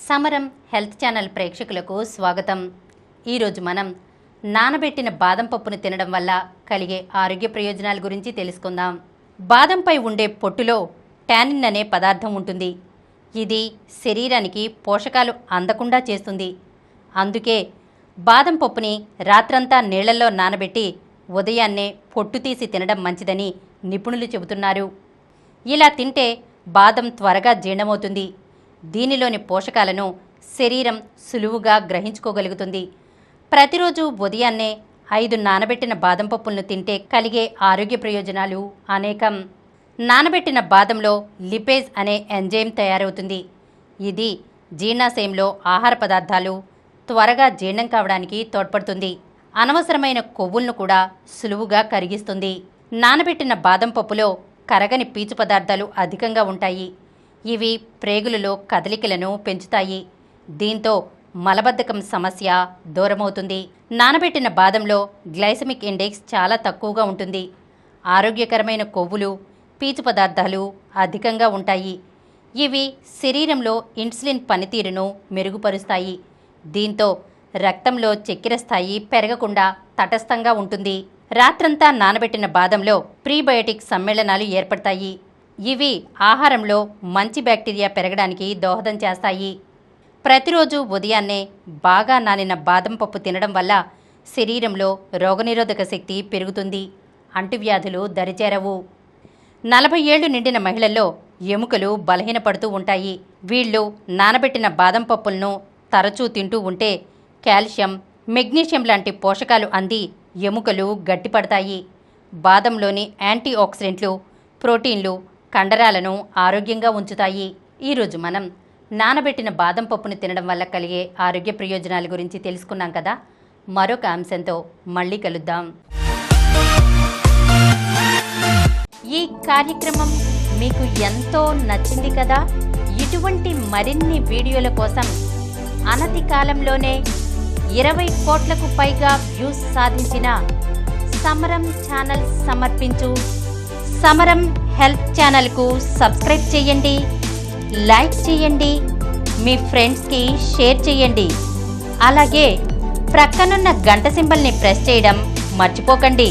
సమరం health channel ప్రేక్షకులకు స్వాగతం. ఈరోజు మనం నానబెట్టిన బాదం పప్పును తినడం వల్ల కలిగే ఆరోగ్య ప్రయోజనాల గురించి తెలుసుకుందాం. బాదంపై ఉండే పొట్టులో టానిన్ అనే పదార్థం ఉంటుంది. ఇది శరీరానికి పోషకాలు అందకుండా చేస్తుంది. అందుకే బాదం పప్పుని రాత్రంతా నీళ్లలో నానబెట్టి ఉదయాన్నే పొట్టు తీసి తినడం మంచిదని నిపుణులు చెబుతున్నారు. ఇలా తింటే బాదం త్వరగా జీర్ణమవుతుంది. దీనిలోని పోషకాలను శరీరం సులువుగా గ్రహించుకోగలుగుతుంది. ప్రతిరోజు ఉదయాన్నే 5 నానబెట్టిన బాదం పప్పులను తింటే కలిగే ఆరోగ్య ప్రయోజనాలు అనేకం. నానబెట్టిన బాదంలో లిపేజ్ అనే ఎంజైమ్ తయారవుతుంది. ఇది జీర్ణాశయంలో ఆహార పదార్థాలు త్వరగా జీర్ణం కావడానికి తోడ్పడుతుంది. అనవసరమైన కొవ్వులను కూడా సులువుగా కరిగిస్తుంది. నానబెట్టిన బాదం పప్పులో కరగని పీచు పదార్థాలు అధికంగా ఉంటాయి. ఇవి ప్రేగులలో కదలికలను పెంచుతాయి. దీంతో మలబద్ధకం సమస్య దూరమవుతుంది. నానబెట్టిన బాదంలో గ్లైసెమిక్ ఇండెక్స్ చాలా తక్కువగా ఉంటుంది. ఆరోగ్యకరమైన కొవ్వులు, పీచు పదార్థాలు అధికంగా ఉంటాయి. ఇవి శరీరంలో ఇన్సులిన్ పనితీరును మెరుగుపరుస్తాయి. దీంతో రక్తంలో చక్కెర స్థాయి పెరగకుండా తటస్థంగా ఉంటుంది. రాత్రంతా నానబెట్టిన బాదంలో ప్రీబయోటిక్ సమ్మేళనాలు ఏర్పడతాయి. ఇవి ఆహారంలో మంచి బ్యాక్టీరియా పెరగడానికి దోహదం చేస్తాయి. ప్రతిరోజు ఉదయాన్నే బాగా నానిన బాదం పప్పు తినడం వల్ల శరీరంలో రోగనిరోధక శక్తి పెరుగుతుంది. అంటువ్యాధులు దరిచేరవు. 40 ఏళ్లు నిండిన మహిళల్లో ఎముకలు బలహీనపడుతూ ఉంటాయి. వీళ్ళు నానబెట్టిన బాదం పప్పులను తరచూ తింటూ ఉంటే కాల్షియం, మెగ్నీషియం లాంటి పోషకాలు అంది ఎముకలు గట్టిపడతాయి. బాదంలోని యాంటీ ఆక్సిడెంట్లు, ప్రోటీన్లు కండరాలను ఆరోగ్యంగా ఉంచుతాయి. ఈరోజు మనం నానబెట్టిన బాదం పప్పును తినడం వల్ల కలిగే ఆరోగ్య ప్రయోజనాల గురించి తెలుసుకున్నాం కదా. మరొక అంశంతో మళ్ళీ కలుద్దాం. ఈ కార్యక్రమం మీకు ఎంతో నచ్చింది కదా. ఇటువంటి మరిన్ని వీడియోల కోసం అనతి కాలంలోనే 20 కోట్లకు పైగా వ్యూస్ సాధించిన సమరం ఛానల్ సమర్పించు సమరం హెల్త్ ఛానల్కు సబ్స్క్రైబ్ చేయండి, లైక్ చేయండి, మీ ఫ్రెండ్స్కి షేర్ చేయండి. అలాగే ప్రక్కనున్న గంట సింబల్ని ప్రెస్ చేయడం మర్చిపోకండి.